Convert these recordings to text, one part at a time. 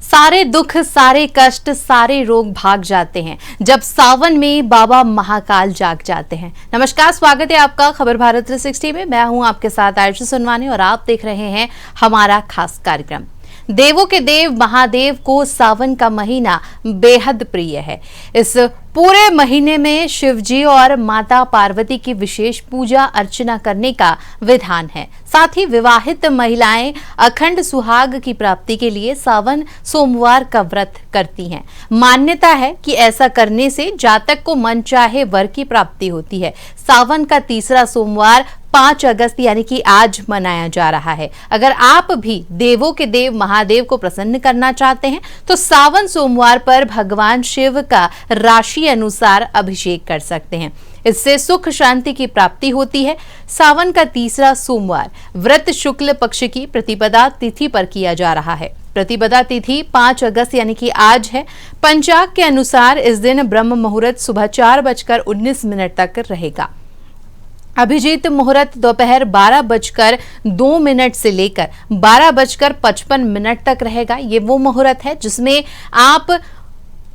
सारे दुख, सारे कष्ट, सारे रोग भाग जाते हैं जब सावन में बाबा महाकाल जाग जाते हैं। नमस्कार, स्वागत है आपका खबर भारत 360 में। मैं हूं आपके साथ आयुषी सुनवानी और आप देख रहे हैं हमारा खास कार्यक्रम। देवों के देव महादेव को सावन का महीना बेहद प्रिय है। इस पूरे महीने में शिवजी और माता पार्वती की विशेष पूजा अर्चना करने का विधान है। साथ ही विवाहित महिलाएं अखंड सुहाग की प्राप्ति के लिए सावन सोमवार का व्रत करती हैं। मान्यता है कि ऐसा करने से जातक को मनचाहे वर की प्राप्ति होती है। सावन का तीसरा सोमवार 5 अगस्त यानी कि आज मनाया जा रहा है। अगर आप भी देवों के देव महादेव को प्रसन्न करना चाहते हैं तो सावन सोमवार पर भगवान शिव का राशि अनुसार अभिषेक कर सकते हैं। इससे सुख शांति की प्राप्ति होती है। सावन का तीसरा सोमवार व्रत शुक्ल पक्ष की प्रतिपदा तिथि पर किया जा रहा है। प्रतिपदा तिथि 5 अगस्त यानी कि आज है। पंचांग के अनुसार इस दिन ब्रह्म मुहूर्त सुबह 4:19 तक रहेगा। अभिजीत मुहूर्त दोपहर 12:02 से लेकर 12:55 तक रहेगा। ये वो मुहूर्त है जिसमें आप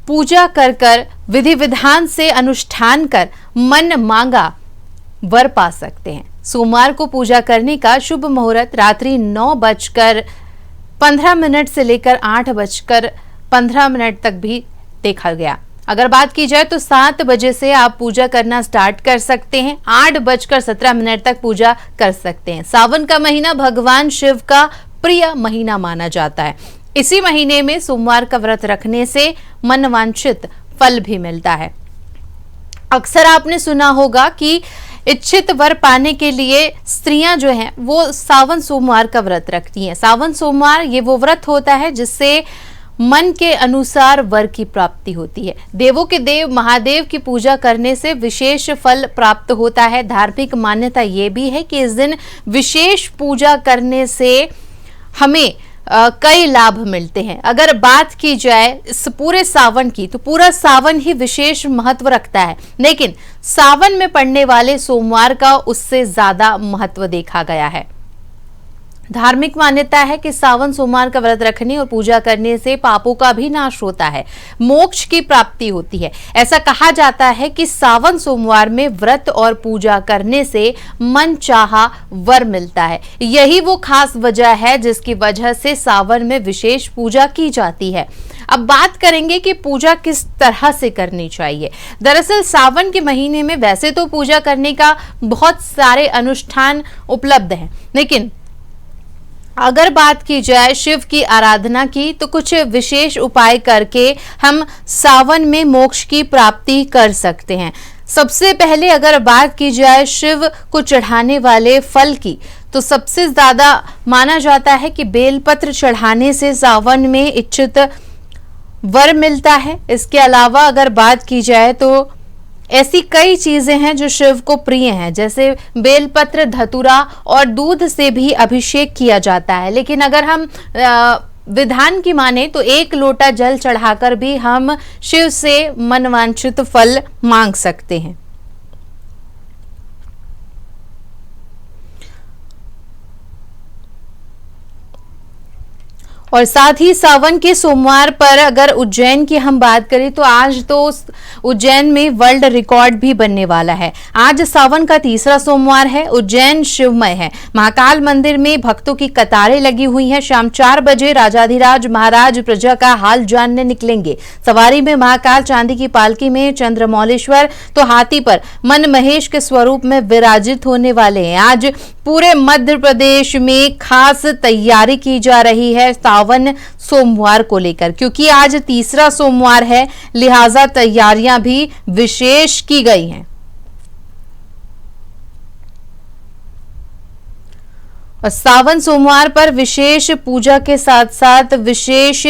पूजा कर विधि विधान से अनुष्ठान कर मन मांगा वर पा सकते हैं। सोमवार को पूजा करने का शुभ मुहूर्त रात्रि 9:15 से लेकर 8:15 तक भी देखा गया। अगर बात की जाए तो 7 बजे से आप पूजा करना स्टार्ट कर सकते हैं। 8:17 तक पूजा कर सकते हैं। सावन का महीना भगवान शिव का प्रिय महीना माना जाता है। इसी महीने में सोमवार का व्रत रखने से मनवांछित फल भी मिलता है। अक्सर आपने सुना होगा कि इच्छित वर पाने के लिए स्त्रियां जो हैं वो सावन सोमवार का व्रत रखती हैं। सावन सोमवार ये वो व्रत होता है जिससे मन के अनुसार वर की प्राप्ति होती है। देवों के देव महादेव की पूजा करने से विशेष फल प्राप्त होता है। धार्मिक मान्यता ये भी है कि इस दिन विशेष पूजा करने से हमें कई लाभ मिलते हैं। अगर बात की जाए इस पूरे सावन की तो पूरा सावन ही विशेष महत्व रखता है, लेकिन सावन में पड़ने वाले सोमवार का उससे ज्यादा महत्व देखा गया है। धार्मिक मान्यता है कि सावन सोमवार का व्रत रखने और पूजा करने से पापों का भी नाश होता है, मोक्ष की प्राप्ति होती है। ऐसा कहा जाता है कि सावन सोमवार में व्रत और पूजा करने से मन चाहा वर मिलता है। यही वो खास वजह है जिसकी वजह से सावन में विशेष पूजा की जाती है। अब बात करेंगे कि पूजा किस तरह से करनी चाहिए। दरअसल सावन के महीने में वैसे तो पूजा करने का बहुत सारे अनुष्ठान उपलब्ध हैं, लेकिन अगर बात की जाए शिव की आराधना की तो कुछ विशेष उपाय करके हम सावन में मोक्ष की प्राप्ति कर सकते हैं। सबसे पहले अगर बात की जाए शिव को चढ़ाने वाले फल की तो सबसे ज्यादा माना जाता है कि बेलपत्र चढ़ाने से सावन में इच्छित वर मिलता है। इसके अलावा अगर बात की जाए तो ऐसी कई चीजें हैं जो शिव को प्रिय हैं, जैसे बेलपत्र, धतूरा और दूध से भी अभिषेक किया जाता है। लेकिन अगर हम विधान की माने तो 1 लोटा जल चढ़ाकर भी हम शिव से मनवांछित फल मांग सकते हैं। और साथ ही सावन के सोमवार पर अगर उज्जैन की हम बात करें तो आज तो उज्जैन में वर्ल्ड रिकॉर्ड भी बनने वाला है। आज सावन का तीसरा सोमवार है। उज्जैन शिवमय है। महाकाल मंदिर में भक्तों की कतारें लगी हुई हैं। शाम 4 बजे राजाधिराज महाराज प्रजा का हाल जानने निकलेंगे। सवारी में महाकाल, चांदी की पालकी में चंद्रमौलेश्वर तो हाथी पर मन महेश के स्वरूप में विराजित होने वाले हैं। आज पूरे मध्य प्रदेश में खास तैयारी की जा रही है सावन सोमवार को लेकर, क्योंकि आज तीसरा सोमवार है, लिहाजा तैयारियां भी विशेष की गई हैं। और सावन सोमवार पर विशेष पूजा के साथ साथ विशेष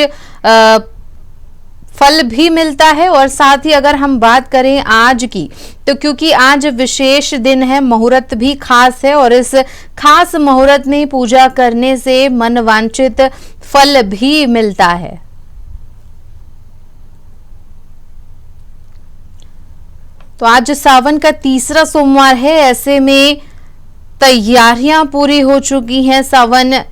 फल भी मिलता है। और साथ ही अगर हम बात करें आज की तो क्योंकि आज विशेष दिन है, मुहूर्त भी खास है और इस खास मुहूर्त में पूजा करने से मनवांछित फल भी मिलता है। तो आज सावन का तीसरा सोमवार है, ऐसे में तैयारियां पूरी हो चुकी हैं सावन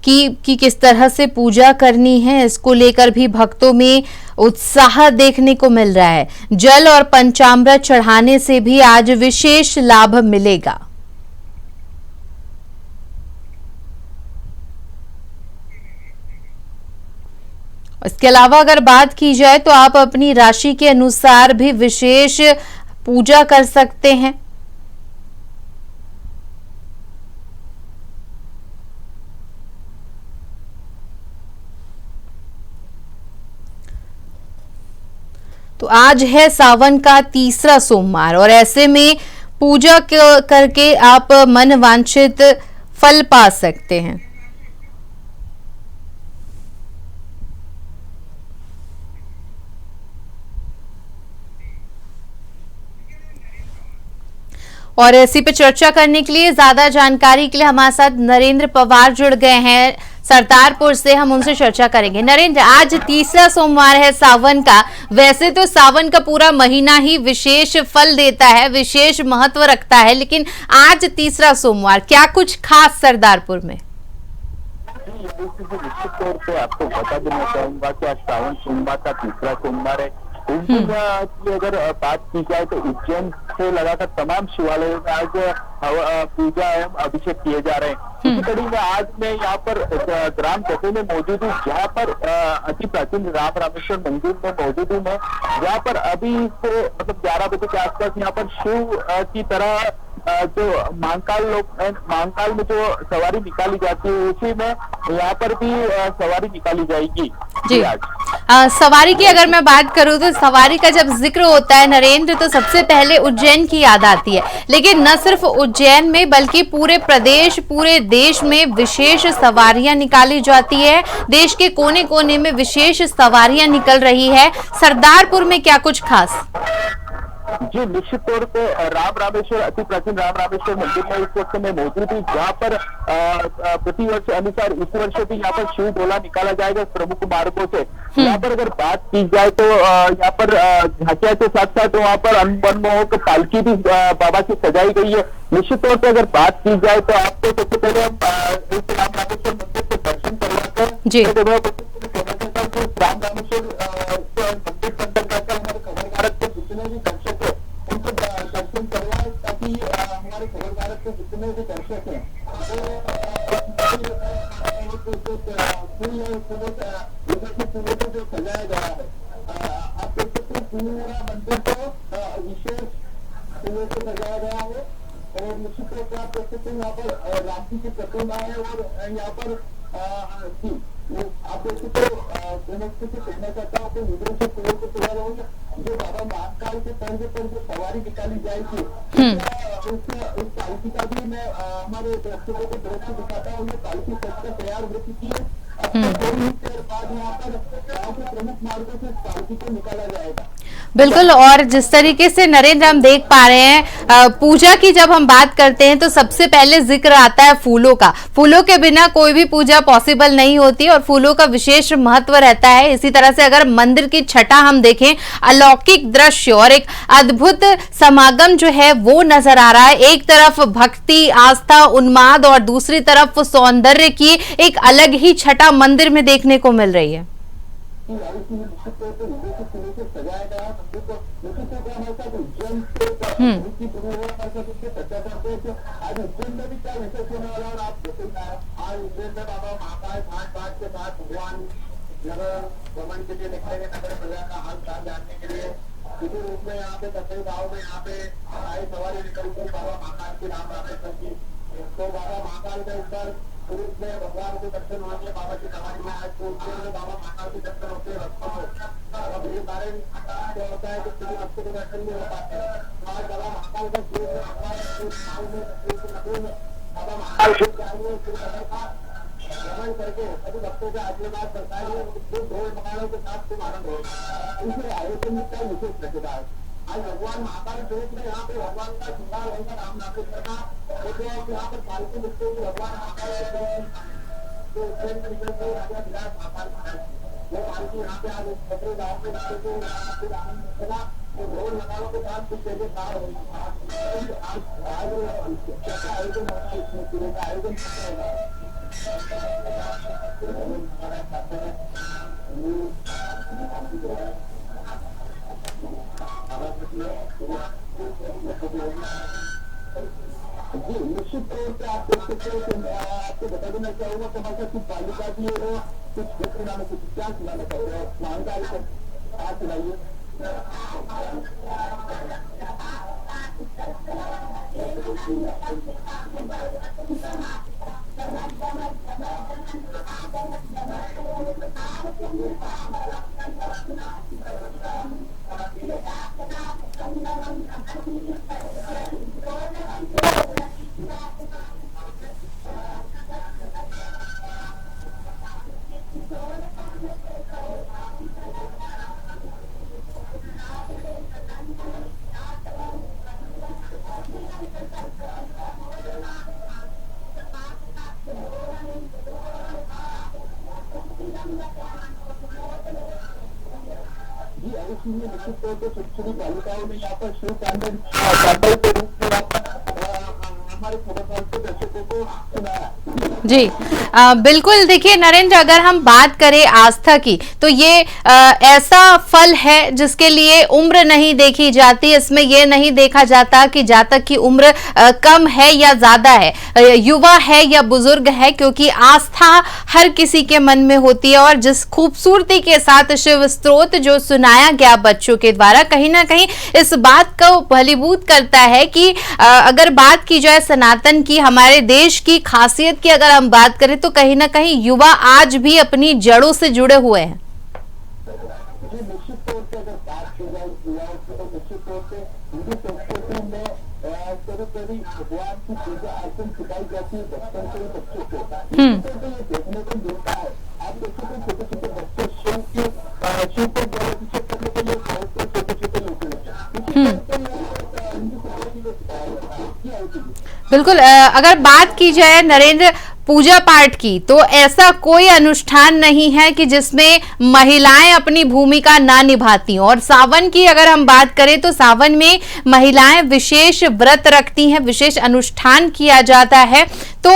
कि किस तरह से पूजा करनी है, इसको लेकर भी भक्तों में उत्साह देखने को मिल रहा है। जल और पंचामृत चढ़ाने से भी आज विशेष लाभ मिलेगा। इसके अलावा अगर बात की जाए तो आप अपनी राशि के अनुसार भी विशेष पूजा कर सकते हैं। तो आज है सावन का तीसरा सोमवार और ऐसे में पूजा करके आप मन वांछित फल पा सकते हैं। और इसी पे चर्चा करने के लिए, ज्यादा जानकारी के लिए हमारे साथ नरेंद्र पवार जुड़ गए हैं सरदारपुर से। हम उनसे चर्चा करेंगे। नरेंद्र, आज तीसरा सोमवार है सावन का। वैसे तो सावन का पूरा महीना ही विशेष फल देता है, विशेष महत्व रखता है, लेकिन आज तीसरा सोमवार, क्या कुछ खास सरदारपुर में? निश्चित तौर पे आपको बता देना चाहूंगा कि आज सावन सोमवार का तीसरा सोमवार है। उज्जैन की अगर बात की जाए तो उज्जैन से लगाकर तमाम शिवालयों में आज पूजा एवं अभिषेक किए जा रहे हैं। इसी कड़ी में आज मैं यहाँ पर ग्राम कसे में मौजूद हूँ, जहाँ पर अति प्राचीन राम रामेश्वर मंदिर में मौजूद हूँ मैं, जहाँ पर अभी से मतलब 11 बजे के आसपास यहाँ पर शिव की तरह जो महाकाल में जो सवारी निकाली जाती है, उसी में यहाँ पर भी सवारी निकाली जाएगी जी। सवारी की अगर मैं बात करूं तो सवारी का जब जिक्र होता है नरेंद्र, तो सबसे पहले उज्जैन की याद आती है। लेकिन न सिर्फ उज्जैन में बल्कि पूरे प्रदेश, पूरे देश में विशेष सवारियां निकाली जाती है। देश के कोने कोने में विशेष सवारियां निकल रही है। सरदारपुर में क्या कुछ खास? जी, निश्चित तौर पे राम रामेश्वर, अति प्राचीन राम रामेश्वर मंदिर में इस वक्त में मौजूद हूँ, जहाँ पर प्रतिवर्ष अनुसार इस वर्ष भी यहाँ पर शिव डोला निकाला जाएगा प्रमुख मार्गों से। यहाँ पर अगर बात की जाए तो यहाँ पर झांकिया के साथ साथ वहाँ पर मनमोहक पालकी भी बाबा की सजाई गई है। निश्चित तौर पर अगर बात की जाए तो आपको सबसे पहले हम इस राम रामेश्वर मंदिर से दर्शन करवाते हैं। राम रामेश्वर मंदिर के अंदर जाकर हमारे खबर भारत के जितने भी दर्शक है उनको दर्शन करवाए, ताकि हमारे खबर भारत के जितने भी दर्शक है जो सजाया गया है, आप देख सकते हैं पूरा मंदिर को विशेष फूलों से सजाया गया है। और निश्चित तौर पर आप देख सकते हैं यहाँ पर राम जी की प्रतिमा है और यहाँ पर आप देख सकते हो कहना चाहता हूँ कि विदेश से फूलों से सजा रहा हूँ। जो बाबा महाकाल के तर्ज पर जो सवारी निकाली जाएगी, उस पालकी का भी मैं हमारे दर्शकों को दृश्य दिखाता हूँ। ये पालकी सच तैयार हो चुकी है। अब थोड़ी ही देर बाद यहाँ पर गाँव के प्रमुख मार्गों से पालकी को निकाला जाएगा। बिल्कुल। और जिस तरीके से नरेंद्र हम देख पा रहे हैं, पूजा की जब हम बात करते हैं तो सबसे पहले जिक्र आता है फूलों का। फूलों के बिना कोई भी पूजा पॉसिबल नहीं होती और फूलों का विशेष महत्व रहता है। इसी तरह से अगर मंदिर की छटा हम देखें, अलौकिक दृश्य और एक अद्भुत समागम जो है वो नजर आ रहा है। एक तरफ भक्ति, आस्था, उन्माद और दूसरी तरफ सौंदर्य की एक अलग ही छटा मंदिर में देखने को मिल रही है। भ्रमण के लिए निकलेंगे नगर प्रजा का हाल चाल जानने के लिए। किसी रूप में यहाँ पे कई गाँव में यहाँ पे आई सवारी निकल गई बाबा महाकाल की, राम रामेश्वर की। तो बाबा महाकाल का इस बार रूप में भगवान के दर्शन होंगे। बाबा की सवारी में आज बाबा महाकाल के दर्शन होते हैं भक्तों को। अब ये कारण क्या होता है कि सभी भक्तों के दर्शन नहीं हो पाते हैं। आज बाबा महाकाल का बाबा महाकाल भ्रमण करके सभी भक्तों का आशीर्वाद करता है। ढोल मकानों के साथ खूब आनंद होगा। इसे आयोजन का विशेष प्रसिद्ध है। आज भगवान महाकाल स्वरूप में यहाँ पे भगवान का श्रृंगार होगा राम रामेश्वर का। यहाँ पर पालकी निकलते हुए भगवान महाकाल जो उज्जैन में निकलते हुए राजा विराट महाकाल वो पालकी यहाँ पे आज छपरे गाँव में निकलते हुए आनंद मिला। तो ढोल मकानों के साथ कुछ जगह पार होगी। आज आयोजन होगा, इसमें पूरे का आयोजन होगा। जी, निश्चित तौर पे आप देख सकते हो कि मैं आपको बता देना चाहूंगा कि हमारे कुछ तालुका भी है, कुछ क्षेत्र नाम कुछ क्या सुनाना चाहते हैं जानकारी पर आप सुनाइए। जी, अवश्य ही निश्चित तौर पर छोटी छोटी तालुकाओं में यहाँ पर शिव तांडव के रूप में हमारे खबरदार के दर्शकों को सुनाया। जी बिल्कुल। देखिए नरेंद्र, अगर हम बात करें आस्था की तो ये ऐसा फल है जिसके लिए उम्र नहीं देखी जाती। इसमें यह नहीं देखा जाता कि जातक की उम्र कम है या ज्यादा है, युवा है या बुजुर्ग है, क्योंकि आस्था हर किसी के मन में होती है। और जिस खूबसूरती के साथ शिव स्तोत्र जो सुनाया गया बच्चों के द्वारा, कहीं ना कहीं इस बात को फलीभूत करता है कि अगर बात की जाए सनातन की, हमारे देश की खासियत की अगर हम बात करें तो कहीं ना कहीं युवा आज भी अपनी जड़ों से जुड़े हुए हैं। जी, निश्चित तौर पे अगर बात की जाए युवाओं की तो निश्चित तौर पे हिंदू संस्कृति में कभी भगवान की पूजा अर्चन सिखाई जाती है बचपन से ही बच्चों को। निश्चित तौर पे ये देखने को मिलता है। आप देखो तो छोटे छोटे बच्चे शिव को जलाभिषेक करने के लिए बहुत से छोटे छोटे लोग हैं। हिंदू संस्कृति में सिखाया जाता है। बिल्कुल। अगर बात की जाए नरेंद्र पूजा पाठ की, तो ऐसा कोई अनुष्ठान नहीं है कि जिसमें महिलाएं अपनी भूमिका ना निभाती हों। और सावन की अगर हम बात करें तो सावन में महिलाएं विशेष व्रत रखती हैं, विशेष अनुष्ठान किया जाता है। तो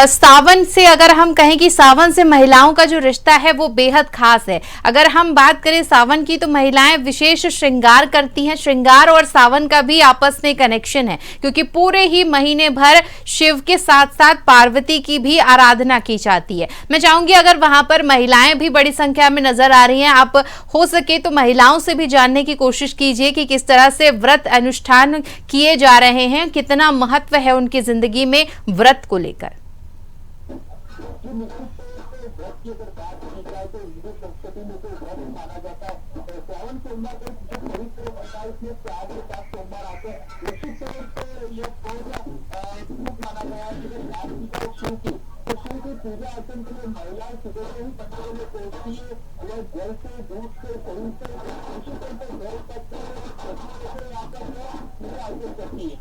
सावन से अगर हम कहें कि सावन से महिलाओं का जो रिश्ता है वो बेहद खास है। अगर हम बात करें सावन की तो महिलाएं विशेष श्रृंगार करती हैं। श्रृंगार और सावन का भी आपस में कनेक्शन है, क्योंकि पूरे ही महीने भर शिव के साथ साथ पार्वती की भी आराधना की जाती है। मैं चाहूंगी अगर वहां पर महिलाएं भी बड़ी संख्या में नजर आ रही हैं, आप हो सके तो महिलाओं से भी जानने की कोशिश कीजिए कि किस तरह से व्रत अनुष्ठान किए जा रहे हैं, कितना महत्व है उनकी जिंदगी में व्रत को लेकर। व्रत की अगर बात की जाए तो हिंदू संस्कृति में तो व्रत माना जाता है। सावन सोमवार को पवित्र होता है, इसमें 4 से 7 सोमवार आते हैं। निश्चित तौर पर यह माना गया है कि शिव की पूजा अर्चन के लिए महिलाएं सुबह से ही मंदिरों में पहुंचती है। वह जल से, दूध से, शरीर से निश्चित तौर पर घर तक पूजा अर्चन करती है।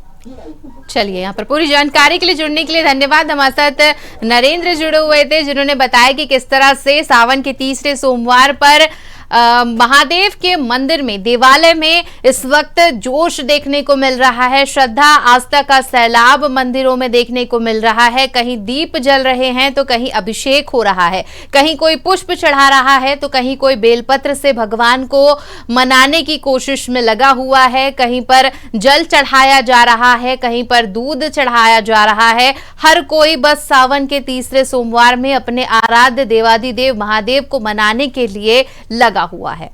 चलिए, यहाँ पर पूरी जानकारी के लिए जुड़ने के लिए धन्यवाद। हमारे साथ नरेंद्र जुड़े हुए थे, जिन्होंने बताया कि किस तरह से सावन के तीसरे सोमवार पर महादेव के मंदिर में, देवालय में इस वक्त जोश देखने को मिल रहा है। श्रद्धा आस्था का सैलाब मंदिरों में देखने को मिल रहा है। कहीं दीप जल रहे हैं तो कहीं अभिषेक हो रहा है, कहीं कोई पुष्प चढ़ा रहा है तो कहीं कोई बेलपत्र से भगवान को मनाने की कोशिश में लगा हुआ है, कहीं पर जल चढ़ाया जा रहा है, कहीं पर दूध चढ़ाया जा रहा है। हर कोई बस सावन के तीसरे सोमवार में अपने आराध्य देवाधिदेव महादेव को मनाने के लिए लगा हुआ है।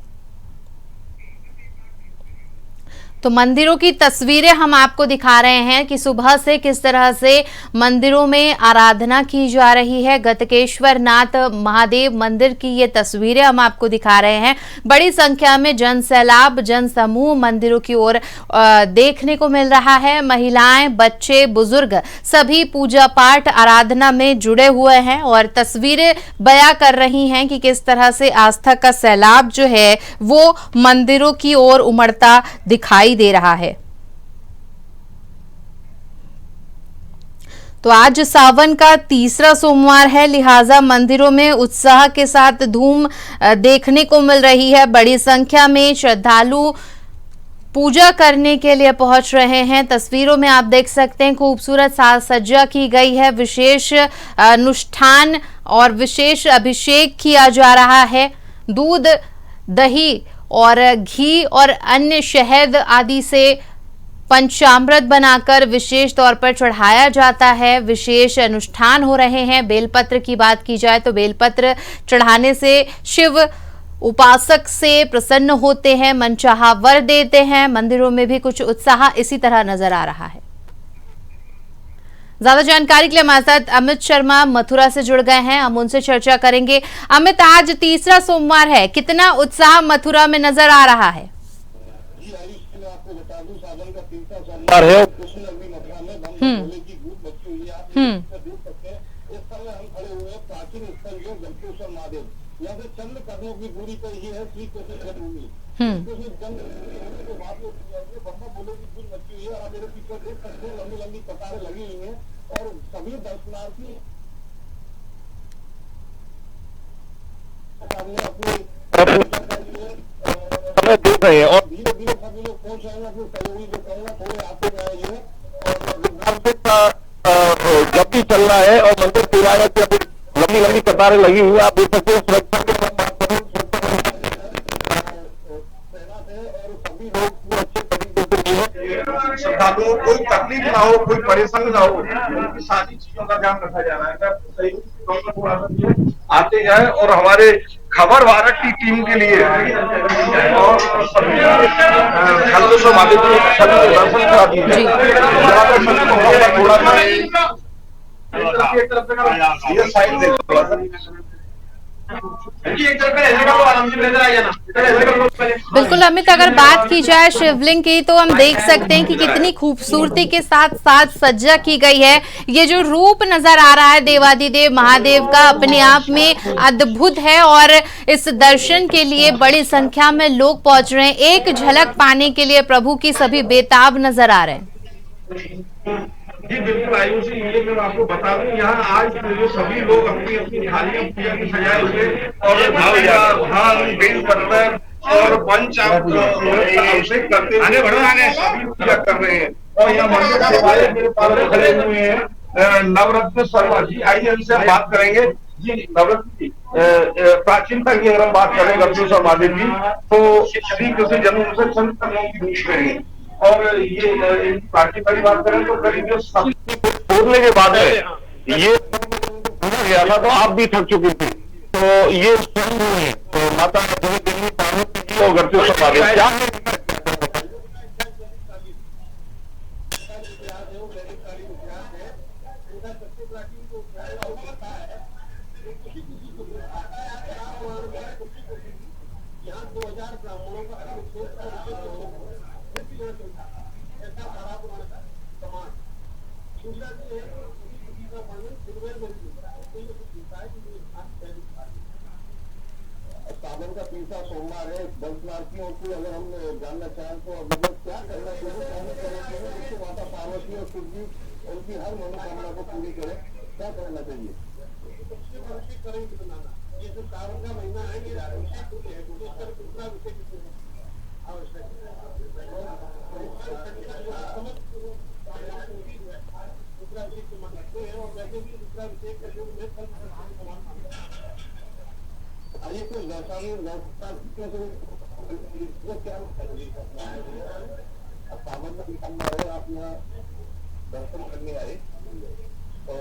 तो मंदिरों की तस्वीरें हम आपको दिखा रहे हैं कि सुबह से किस तरह से मंदिरों में आराधना की जा रही है। गतकेश्वर नाथ महादेव मंदिर की ये तस्वीरें हम आपको दिखा रहे हैं। बड़ी संख्या में जन सैलाब, जन समूह मंदिरों की ओर देखने को मिल रहा है। महिलाएं, बच्चे, बुजुर्ग सभी पूजा पाठ आराधना में जुड़े हुए हैं और तस्वीरें बयां कर रही हैं कि किस तरह से आस्था का सैलाब जो है वो मंदिरों की ओर उमड़ता दिखाई दे रहा है। तो आज सावन का तीसरा सोमवार है, लिहाजा मंदिरों में उत्साह के साथ धूम देखने को मिल रही है। बड़ी संख्या में श्रद्धालु पूजा करने के लिए पहुंच रहे हैं। तस्वीरों में आप देख सकते हैं खूबसूरत साज सज्जा की गई है, विशेष अनुष्ठान और विशेष अभिषेक किया जा रहा है। दूध, दही और घी और अन्य शहद आदि से पंचामृत बनाकर विशेष तौर पर चढ़ाया जाता है। विशेष अनुष्ठान हो रहे हैं। बेलपत्र की बात की जाए तो बेलपत्र चढ़ाने से शिव उपासक से प्रसन्न होते हैं, मनचाहा वर देते हैं। मंदिरों में भी कुछ उत्साह इसी तरह नजर आ रहा है। ज्यादा जानकारी के लिए हमारे साथ अमित शर्मा मथुरा से जुड़ गए हैं, हम उनसे चर्चा करेंगे। अमित, आज तीसरा सोमवार है, कितना उत्साह मथुरा में नजर आ रहा है? यहाँ से चंद कदमों की दूरी पर ही है श्री कृष्ण जन्मभूमि। बोले की भीड़ मची हुई है और मेरे पीछे देख सकते हैं लंबी लंबी कतारें लगी हुई हैं और सभी दर्शनार्थी अपनी देख रहे हैं और धीरे धीरे सभी लोग पहुंच रहे हैं। अपने सहयोगी जो कहेंगे थोड़े आते जाएंगे और जब भी चल रहा है और मंदिर तिराया से लंबी लंबी कतारें लगी हुई है। आप देख सकते हैं सुरक्षा के श्रद्धालुओं को कोई तकलीफ ना हो, कोई परेशानी ना हो, उनकी सारी चीजों का ध्यान रखा जा रहा है। आते जाए और हमारे खबर भारत की टीम के लिए और सभी दर्शन करा दिए। ये साइड देखो बिल्कुल अमित, अगर बात की जाए शिवलिंग की तो हम देख सकते हैं कि कितनी खूबसूरती के साथ साज सज्जा की गई है। ये जो रूप नजर आ रहा है देवादिदेव महादेव का अपने आप में अद्भुत है और इस दर्शन के लिए बड़ी संख्या में लोग पहुंच रहे हैं। एक झलक पाने के लिए प्रभु की सभी बेताब नजर आ रहे हैं। जी बिल्कुल आयुषी, ये मैं आपको बता दूं, यहाँ आज जो सभी लोग अपनी अपनी थालियां पूजा की सजाए हुए और धान, बेल पत्थर और पंच अभिषेक करते हुए सभी पूजा कर रहे हैं। और यहाँ मंदिर सेवाएं मेरे पास खड़े हुए हैं। नवरत्न शर्मा जी, आइए इनसे बात करेंगे। जी नवरत्न प्राचीनता की अगर हम बात करें गप्पेश्वर महादेव जी, तो श्री कृष्ण जन्म से चंद कदमों की दूरी पे है और ये पार्टी की बात करें तो करीब जो छोड़ने के बाद में ये गया था तो आप भी थक चुकी थी, तो ये तो माता देवी पार्वती जी और गप्पेश्वर महादेव क्या सावन का तीसरा सोमवार है। दर्शनार्थियों को अगर हम जानना चाहें तो मतलब क्या करना चाहिए, जिससे माता पार्वती और शिव जी उनकी हर मनोकामना को पूरी करें, क्या करना चाहिए? ये जो सावन का महीना है ये दूसरा सावन का है, आप यहाँ दर्शन करने आए तो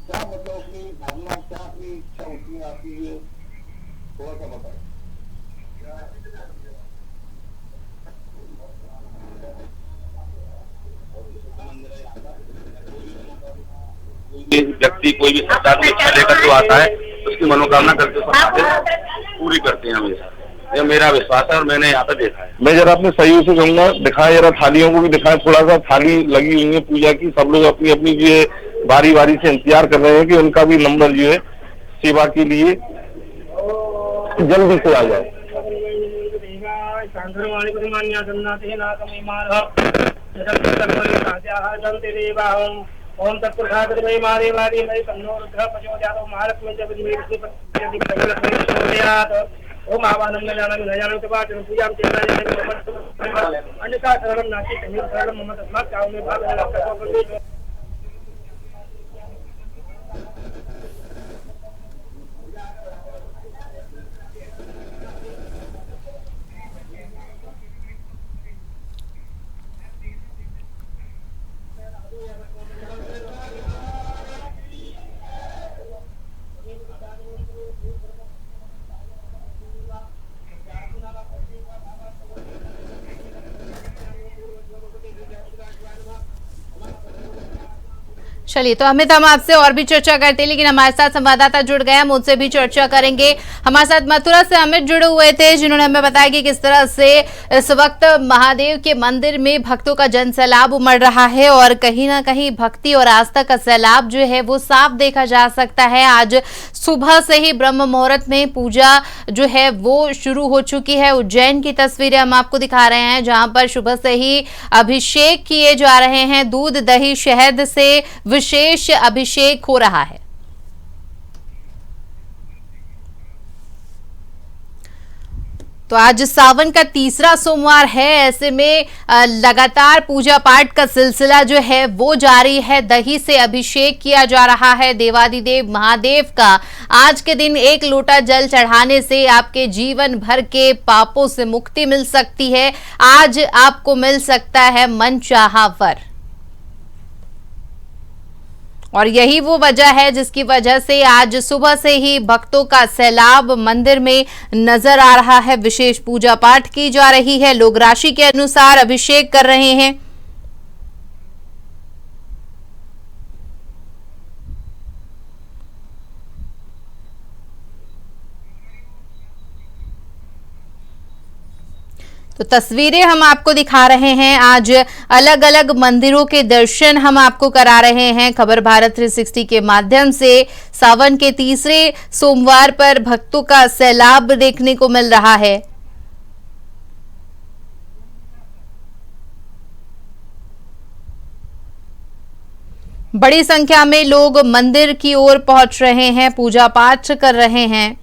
क्या मतलब अपनी भावना, क्या अपनी इच्छा होती है आपकी, ये थोड़ा सा बताएं। व्यक्ति कोई भी श्रद्धालु इच्छा लेकर जो आता है उसकी मनोकामना करके पूरी करते हैं हमेशा। यह मेरा विश्वास है और मैंने यहाँ पे देखा है। मैं जरा अपने सहयोग से कहूंगा, दिखाएं जरा थालियों को भी दिखाएं, थोड़ा सा थाली लगी हुई है पूजा की, सब लोग अपनी अपनी जो बारी बारी से इंतजार कर रहे हैं कि उनका भी नंबर जो है सेवा के लिए जल्दी से आ जाए। ओम तत्पुरुषाय महादेवाय तन्नो रुद्रः प्रचोदयात् महालक्ष्मी च विद्महे विष्णुपत्नी प्रचोदयात् ओम आवाहनं न जानामि न जानामि तवा पूजां चेतना अन्यथा शरणं नास्ति तमेव शरणं मम तस्मात् कामे भावेन। चलिए, तो अमित, हम आपसे और भी चर्चा करते हैं, लेकिन हमारे साथ संवाददाता जुड़ गए, हम उनसे भी चर्चा करेंगे। हमारे साथ मथुरा से अमित जुड़े हुए थे, जिन्होंने हमें बताया कि किस तरह से इस वक्त महादेव के मंदिर में भक्तों का जन सैलाब उमड़ रहा है और कहीं ना कहीं भक्ति और आस्था का सैलाब जो है वो साफ देखा जा सकता है। आज सुबह से ही ब्रह्म मुहूर्त में पूजा जो है वो शुरू हो चुकी है। उज्जैन की तस्वीरें हम आपको दिखा रहे हैं, जहां पर सुबह से ही अभिषेक किए जा रहे हैं। दूध, दही, शहद से विशेष अभिषेक हो रहा है। तो आज सावन का तीसरा सोमवार है, ऐसे में लगातार पूजा पाठ का सिलसिला जो है वो जारी है। दही से अभिषेक किया जा रहा है देवादिदेव महादेव का। आज के दिन एक लोटा जल चढ़ाने से आपके जीवन भर के पापों से मुक्ति मिल सकती है। आज आपको मिल सकता है मनचाहा वर, और यही वो वजह है जिसकी वजह से आज सुबह से ही भक्तों का सैलाब मंदिर में नजर आ रहा है। विशेष पूजा पाठ की जा रही है, लोग राशि के अनुसार अभिषेक कर रहे हैं। तो तस्वीरें हम आपको दिखा रहे हैं। आज अलग अलग मंदिरों के दर्शन हम आपको करा रहे हैं खबर भारत 360 के माध्यम से। सावन के तीसरे सोमवार पर भक्तों का सैलाब देखने को मिल रहा है। बड़ी संख्या में लोग मंदिर की ओर पहुंच रहे हैं, पूजा पाठ कर रहे हैं।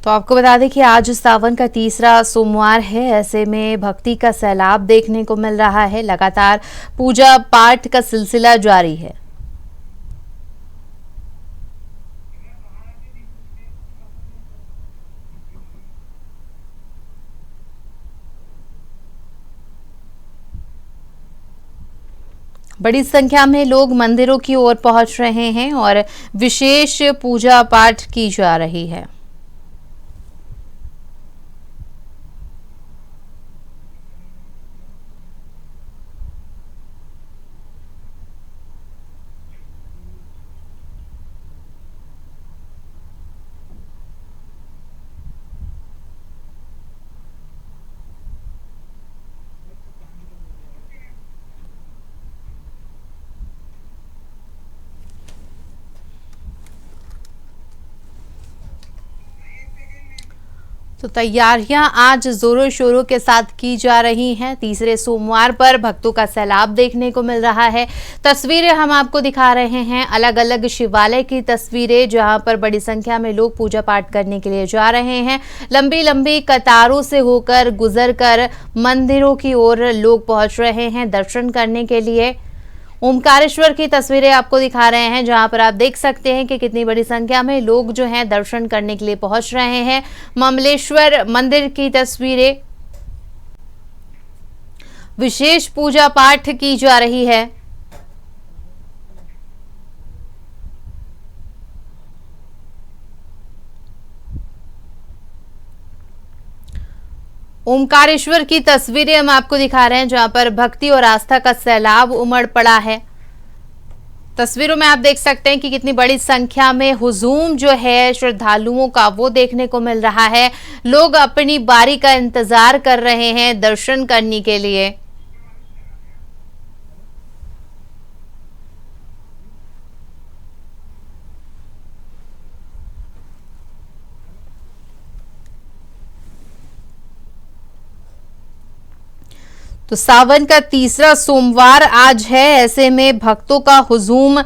तो आपको बता दें कि आज सावन का तीसरा सोमवार है, ऐसे में भक्ति का सैलाब देखने को मिल रहा है। लगातार पूजा पाठ का सिलसिला जारी है। बड़ी संख्या में लोग मंदिरों की ओर पहुंच रहे हैं और विशेष पूजा पाठ की जा रही है। तो तैयारियां आज जोरों शोरों के साथ की जा रही हैं। तीसरे सोमवार पर भक्तों का सैलाब देखने को मिल रहा है। तस्वीरें हम आपको दिखा रहे हैं, अलग अलग शिवालय की तस्वीरें, जहां पर बड़ी संख्या में लोग पूजा पाठ करने के लिए जा रहे हैं। लंबी लंबी कतारों से होकर गुजरकर मंदिरों की ओर लोग पहुंच रहे हैं दर्शन करने के लिए। ओमकारेश्वर की तस्वीरें आपको दिखा रहे हैं, जहां पर आप देख सकते हैं कि कितनी बड़ी संख्या में लोग जो हैं दर्शन करने के लिए पहुंच रहे हैं। ममलेश्वर मंदिर की तस्वीरें, विशेष पूजा पाठ की जा रही है। ओमकारेश्वर की तस्वीरें हम आपको दिखा रहे हैं, जहां पर भक्ति और आस्था का सैलाब उमड़ पड़ा है। तस्वीरों में आप देख सकते हैं कि कितनी बड़ी संख्या में हुजूम जो है श्रद्धालुओं का वो देखने को मिल रहा है। लोग अपनी बारी का इंतजार कर रहे हैं दर्शन करने के लिए। तो सावन का तीसरा सोमवार आज है, ऐसे में भक्तों का हुजूम